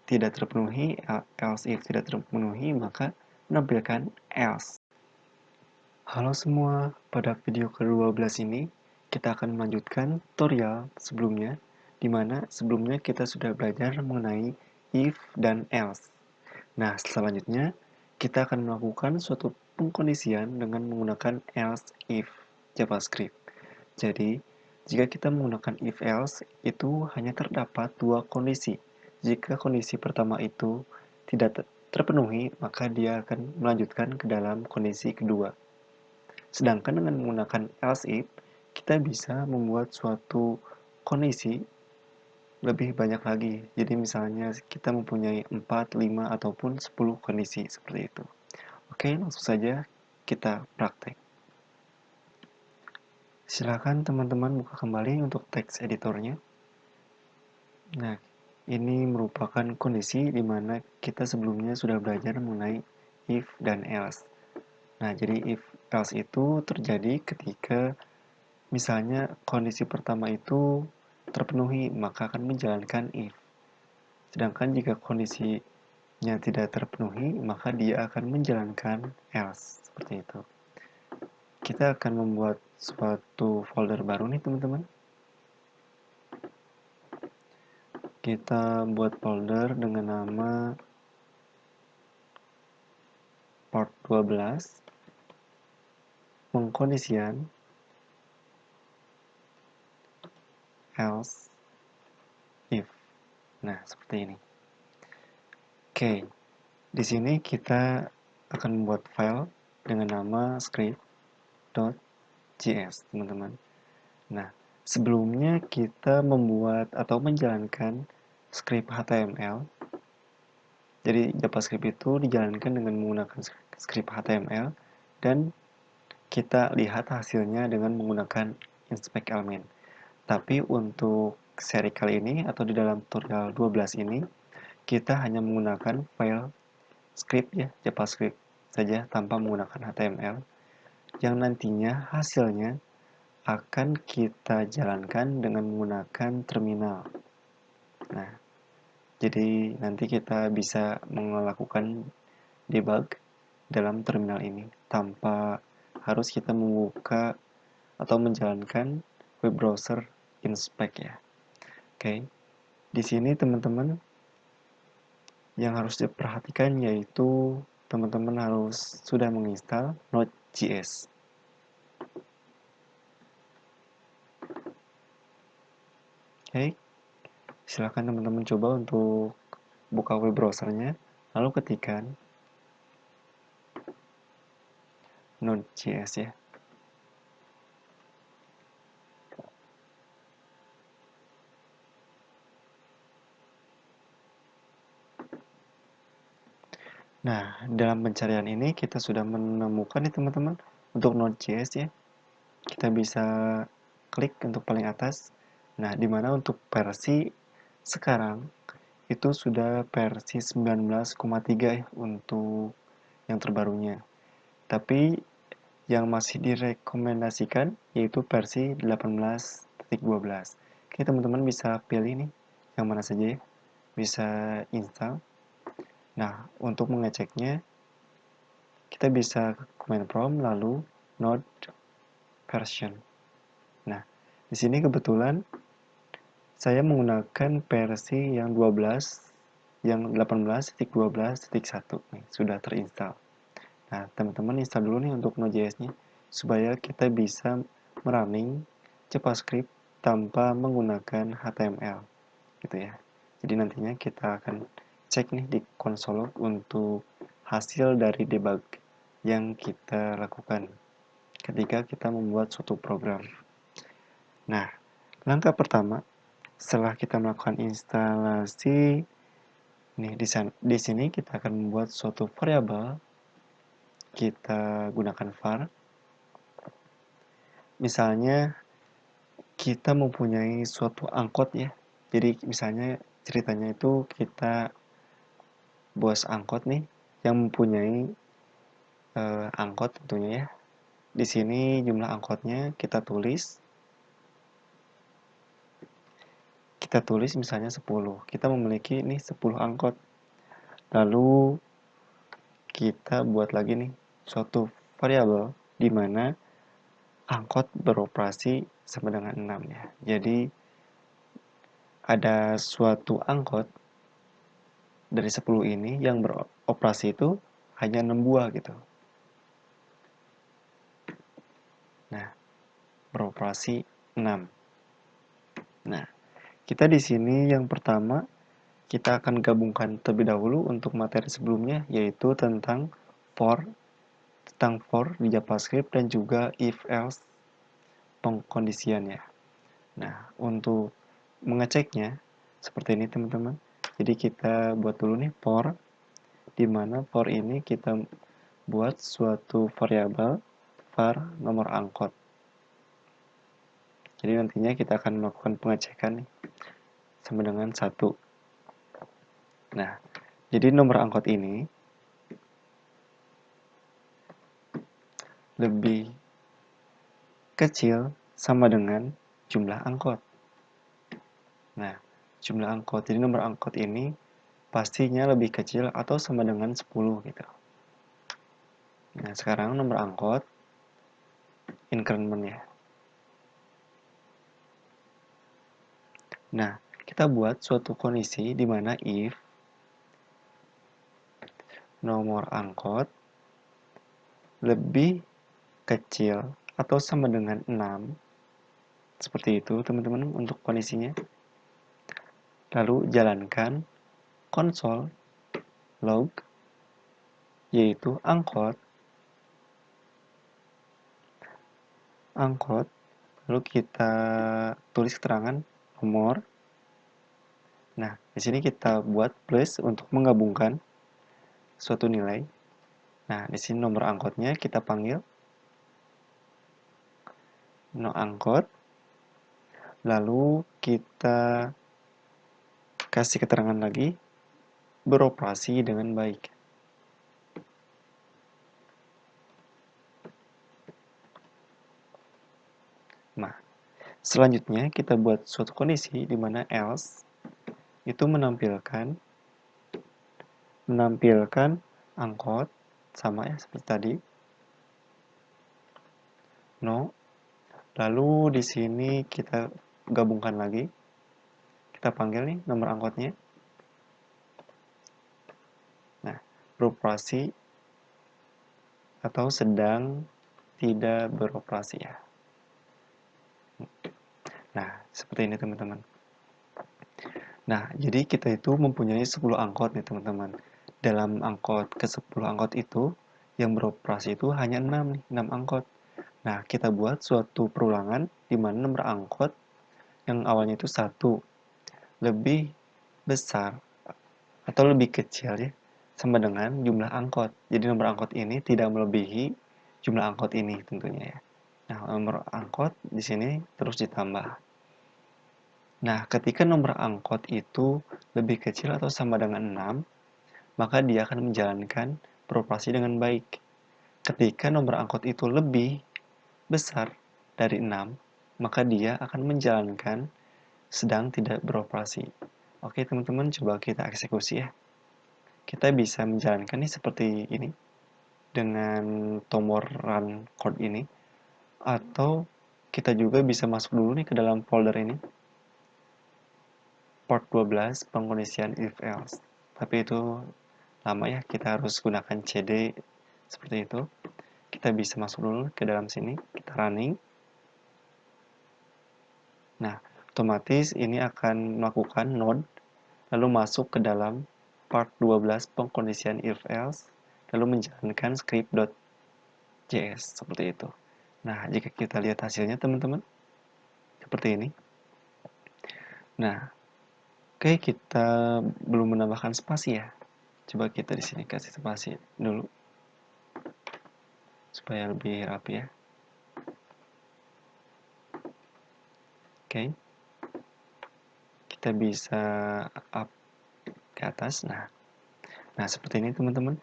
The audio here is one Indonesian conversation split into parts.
tidak terpenuhi, else if tidak terpenuhi, maka menampilkan else. Halo semua, pada video ke-12 ini kita akan melanjutkan tutorial sebelumnya, di mana sebelumnya kita sudah belajar mengenai if dan else. Nah, selanjutnya kita akan melakukan suatu pengkondisian dengan menggunakan else if JavaScript. Jadi, jika kita menggunakan if else, itu hanya terdapat dua kondisi. Jika kondisi pertama itu tidak terpenuhi, maka dia akan melanjutkan ke dalam kondisi kedua. Sedangkan dengan menggunakan else if, kita bisa membuat suatu kondisi lebih banyak lagi. Jadi misalnya kita mempunyai 4, 5, ataupun 10 kondisi seperti itu. Oke, langsung saja kita praktek. Silakan teman-teman buka kembali untuk teks editornya. Nah, ini merupakan kondisi di mana kita sebelumnya sudah belajar mengenai if dan else. Nah, jadi if else itu terjadi ketika misalnya kondisi pertama itu terpenuhi, maka akan menjalankan if. Sedangkan jika kondisinya tidak terpenuhi, maka dia akan menjalankan else. Seperti itu. Kita akan membuat suatu folder baru nih teman-teman. Kita buat folder dengan nama part 12 pengkondisian else if. Nah, seperti ini. Oke. Di sini kita akan membuat file dengan nama script.js, teman-teman. Nah, sebelumnya kita membuat atau menjalankan script HTML. Jadi JavaScript itu dijalankan dengan menggunakan script HTML dan kita lihat hasilnya dengan menggunakan inspect element. Tapi untuk seri kali ini atau di dalam tutorial 12 ini kita hanya menggunakan file script ya, JavaScript saja tanpa menggunakan HTML yang nantinya hasilnya akan kita jalankan dengan menggunakan terminal. Nah, jadi nanti kita bisa melakukan debug dalam terminal ini tanpa harus kita membuka atau menjalankan web browser inspect ya. Oke. Di sini teman-teman yang harus diperhatikan yaitu teman-teman harus sudah menginstal Node.js. Oke. Silakan teman-teman coba untuk buka web browsernya, lalu ketikkan Node.js ya. Nah, dalam pencarian ini kita sudah menemukan nih teman-teman untuk Node.js ya. Kita bisa klik untuk paling atas. Nah, dimana untuk versi sekarang itu sudah versi 19,3 ya untuk yang terbarunya. Tapi yang masih direkomendasikan yaitu versi 18.12. Oke, teman-teman bisa pilih nih yang mana saja ya. Bisa install. Nah, untuk mengeceknya kita bisa ke command prompt lalu node version. Nah, di sini kebetulan saya menggunakan versi yang 18.12.1 nih, sudah terinstall. Nah, teman-teman install dulu nih untuk Node.js-nya supaya kita bisa merunning JavaScript tanpa menggunakan HTML gitu ya. Jadi nantinya kita akan cek nih di konsol log untuk hasil dari debug yang kita lakukan ketika kita membuat suatu program. Nah, langkah pertama setelah kita melakukan instalasi, nih di sini kita akan membuat suatu variabel. Kita gunakan var. Misalnya kita mempunyai suatu angkot ya. Jadi misalnya ceritanya itu kita bos angkot nih yang mempunyai angkot tentunya ya. Di sini jumlah angkotnya kita tulis. kita tulis misalnya 10. Kita memiliki nih 10 angkot. Lalu kita buat lagi nih suatu variabel di mana angkot beroperasi sama dengan 6 ya. Jadi ada suatu angkot dari 10 ini yang beroperasi itu hanya 6 buah gitu. Nah, beroperasi 6. Nah, kita di sini yang pertama kita akan gabungkan terlebih dahulu untuk materi sebelumnya yaitu tentang for di JavaScript dan juga if else pengkondisiannya. Nah, untuk mengeceknya seperti ini teman-teman. Jadi kita buat dulu nih for, di mana for ini kita buat suatu variabel var nomor angkot. Jadi nantinya kita akan melakukan pengecekan nih sama dengan 1. Nah, jadi nomor angkot ini lebih kecil sama dengan jumlah angkot. Nah, jumlah angkot. Jadi nomor angkot ini pastinya lebih kecil atau sama dengan 10 gitu. Nah, sekarang nomor angkot increment ya. Nah, kita buat suatu kondisi di mana if nomor angkot lebih kecil atau sama dengan 6. Seperti itu, teman-teman, untuk kondisinya. Lalu jalankan console log yaitu angkot lalu kita tulis keterangan nomor. Nah, di sini kita buat plus untuk menggabungkan suatu nilai. Nah, di sini nomor angkotnya kita panggil no angkot. Lalu kita kasih keterangan lagi beroperasi dengan baik. Nah, selanjutnya kita buat suatu kondisi di mana else itu menampilkan angkot sama ya seperti tadi. No. Lalu di sini kita gabungkan lagi. Kita panggil nih nomor angkotnya. Nah, beroperasi atau sedang tidak beroperasi ya. Nah, seperti ini teman-teman. Nah, jadi kita itu mempunyai 10 angkot nih teman-teman. Dalam angkot ke-10 angkot itu, yang beroperasi itu hanya 6 nih, 6 angkot. Nah, kita buat suatu perulangan di mana nomor angkot yang awalnya itu 1 lebih besar atau lebih kecil ya, sama dengan jumlah angkot. Jadi nomor angkot ini tidak melebihi jumlah angkot ini tentunya ya. Nah, nomor angkot di sini terus ditambah. Nah, ketika nomor angkot itu lebih kecil atau sama dengan 6, maka dia akan menjalankan beroperasi dengan baik. Ketika nomor angkot itu lebih besar dari 6, maka dia akan menjalankan sedang tidak beroperasi. Oke, teman-teman, coba kita eksekusi ya. Kita bisa menjalankan nih seperti ini dengan tombol run code ini, atau kita juga bisa masuk dulu nih ke dalam folder ini. Part 12 pengkondisian if else. Tapi itu lama ya, kita harus gunakan cd seperti itu. Kita bisa masuk dulu ke dalam sini, kita running. Nah, otomatis ini akan melakukan node lalu masuk ke dalam part 12 pengkondisian if else lalu menjalankan script.js seperti itu. Nah, jika kita lihat hasilnya teman-teman seperti ini. Nah, oke, kita belum menambahkan spasi ya. Coba kita di sini kasih spasi dulu supaya lebih rapi ya. Oke. Kita bisa up ke atas. Nah, seperti ini teman-teman.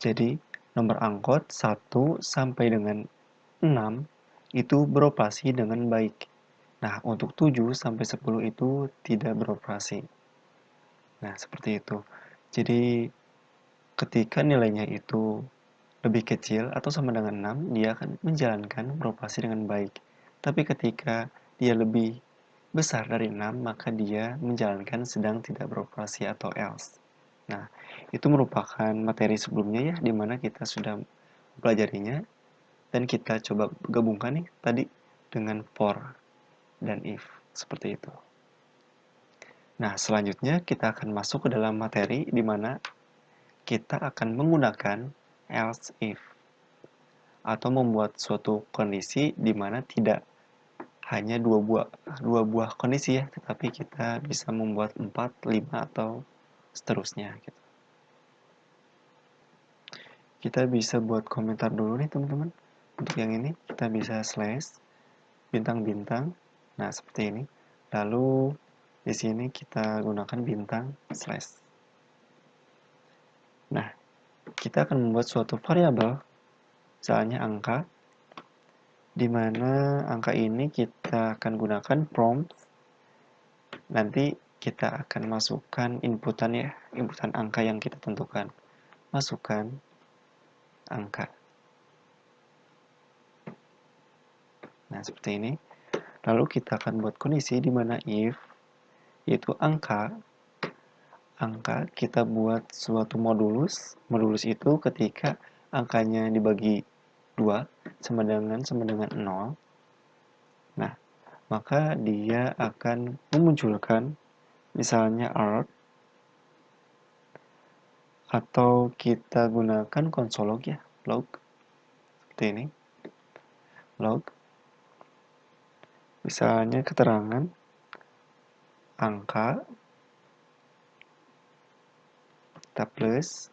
Jadi, nomor angkot 1 sampai dengan 6 itu beroperasi dengan baik. Nah, untuk 7 sampai 10 itu tidak beroperasi. Nah, seperti itu. Jadi, ketika nilainya itu lebih kecil atau sama dengan 6, dia akan menjalankan beroperasi dengan baik. Tapi ketika dia lebih besar dari 6, maka dia menjalankan sedang tidak beroperasi atau else. Nah, itu merupakan materi sebelumnya ya, di mana kita sudah mempelajarinya, dan kita coba gabungkan nih tadi dengan for dan if, seperti itu. Nah, selanjutnya kita akan masuk ke dalam materi di mana kita akan menggunakan else if atau membuat suatu kondisi di mana tidak hanya dua buah kondisi ya, tetapi kita bisa membuat 4, 5 atau seterusnya gitu. Kita bisa buat komentar dulu nih teman-teman. Untuk yang ini kita bisa slash bintang-bintang. Nah, seperti ini. Lalu di sini kita gunakan bintang slash. Nah, kita akan membuat suatu variabel, misalnya angka, di mana angka ini kita akan gunakan prompt. Nanti kita akan masukkan inputan ya, inputan angka yang kita tentukan. Masukkan angka. Nah, seperti ini. Lalu kita akan buat kondisi di mana if, yaitu angka kita buat suatu modulus. Modulus itu ketika angkanya dibagi 2 sama dengan 0. Nah, maka dia akan memunculkan misalnya arg, atau kita gunakan konsol log ya, log seperti ini, log misalnya keterangan angka, kita plus,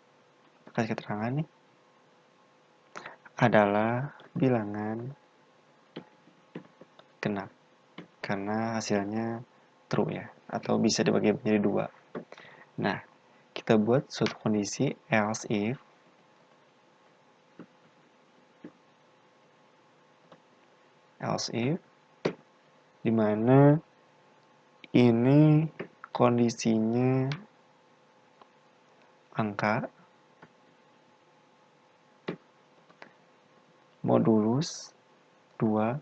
kasih keterangan nih, adalah bilangan genap, karena hasilnya true ya, atau bisa dibagi menjadi 2. Nah, kita buat suatu kondisi else if di mana ini kondisinya angka modulus 2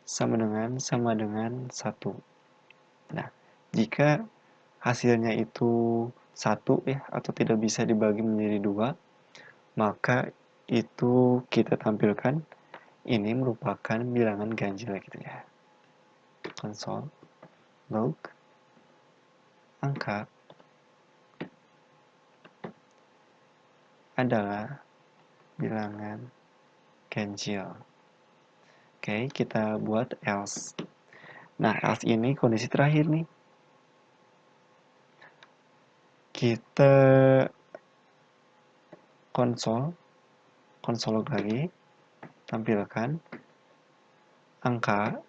sama dengan 1. Nah, jika hasilnya itu 1 ya, atau tidak bisa dibagi menjadi 2, maka itu kita tampilkan ini merupakan bilangan ganjil gitu ya. Konsol log angka adalah bilangan ganjil. Oke, kita buat else. Nah, else ini kondisi terakhir nih. Kita konsol log lagi, tampilkan angka.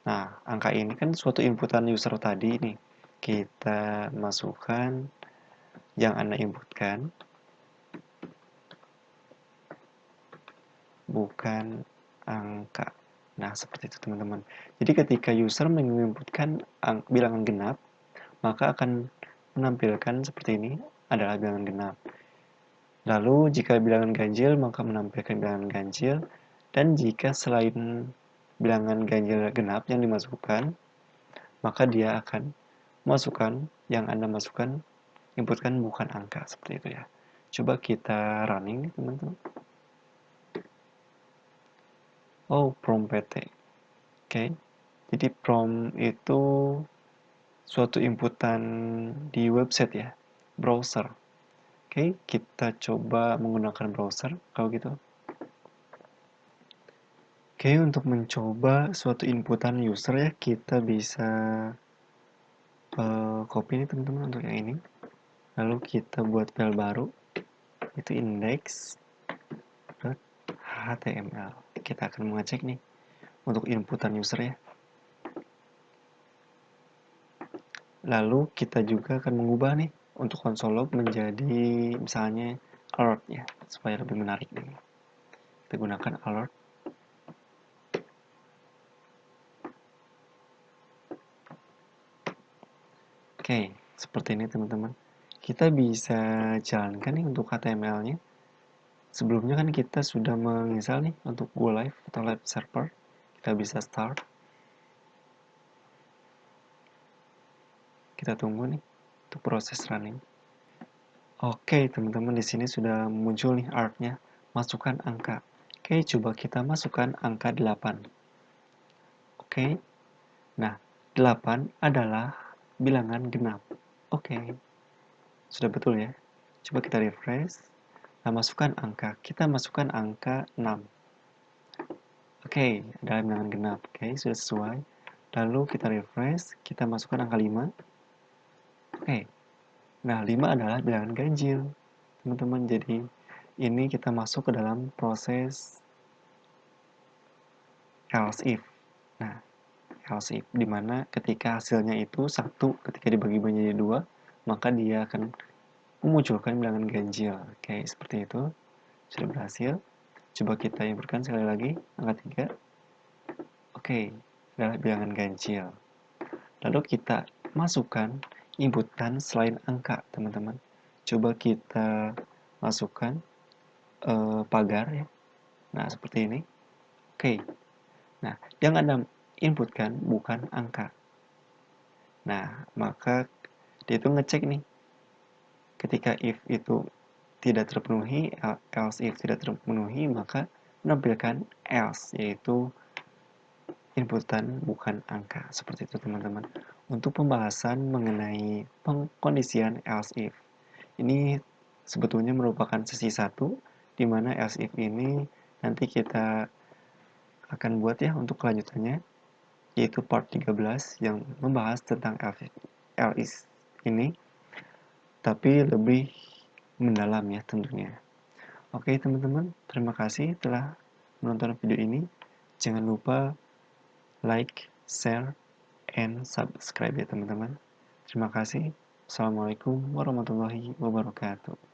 Nah, angka ini kan suatu inputan user tadi nih. Kita masukkan yang Anda inputkan, bukan angka. Nah, seperti itu teman-teman. Jadi ketika user menginputkan bilangan genap, maka akan menampilkan seperti ini adalah bilangan genap. Lalu jika bilangan ganjil, maka menampilkan bilangan ganjil. Dan jika selain bilangan ganjil genap yang dimasukkan, maka dia akan masukkan yang Anda masukkan, inputkan bukan angka, seperti itu ya. Coba kita running teman-teman. Oh, prompt PT. Oke. Jadi prompt itu suatu inputan di website ya, browser. Oke, kita coba menggunakan browser kalau gitu. Oke, untuk mencoba suatu inputan user ya, kita bisa copy nih teman-teman untuk yang ini. Lalu kita buat file baru, itu index.html. Kita akan mengecek nih untuk inputan user ya. Lalu kita juga akan mengubah nih untuk console log menjadi misalnya alert ya, supaya lebih menarik nih. Kita gunakan alert. Oke, seperti ini teman-teman. Kita bisa jalankan nih untuk HTML-nya. Sebelumnya kan kita sudah menginstal nih untuk Go Live atau Live Server. Kita bisa start. Kita tunggu nih untuk proses running. Oke, teman-teman, di sini sudah muncul nih artnya. Masukkan angka. Oke, coba kita masukkan angka 8. Oke. Nah, 8 adalah bilangan genap. Oke. Sudah betul ya. Coba kita refresh. Nah, masukkan angka. Kita masukkan angka 6. Oke, adalah bilangan genap. Oke, sudah sesuai. Lalu kita refresh. Kita masukkan angka 5. Oke. Nah, 5 adalah bilangan ganjil. Teman-teman, jadi ini kita masuk ke dalam proses else if. Nah, else if dimana ketika hasilnya itu 1, ketika dibagi menjadi 2, maka dia akan memunculkan bilangan ganjil. Oke, seperti itu. Sudah berhasil. Coba kita inputkan sekali lagi angka 3. Oke, adalah bilangan ganjil. Lalu kita masukkan inputan selain angka, teman-teman. Coba kita masukkan pagar ya. Nah, seperti ini. Oke. Nah, yang Anda inputkan bukan angka. Nah, maka dia itu ngecek nih. Ketika if itu tidak terpenuhi, else if tidak terpenuhi, maka menampilkan else, yaitu inputan bukan angka. Seperti itu, teman-teman. Untuk pembahasan mengenai pengkondisian else if, ini sebetulnya merupakan sesi 1, di mana else if ini nanti kita akan buat ya untuk kelanjutannya, yaitu part 13 yang membahas tentang else ini, tapi lebih mendalam ya tentunya. Oke teman-teman, terima kasih telah menonton video ini. Jangan lupa like, share, and subscribe ya teman-teman. Terima kasih. Assalamualaikum warahmatullahi wabarakatuh.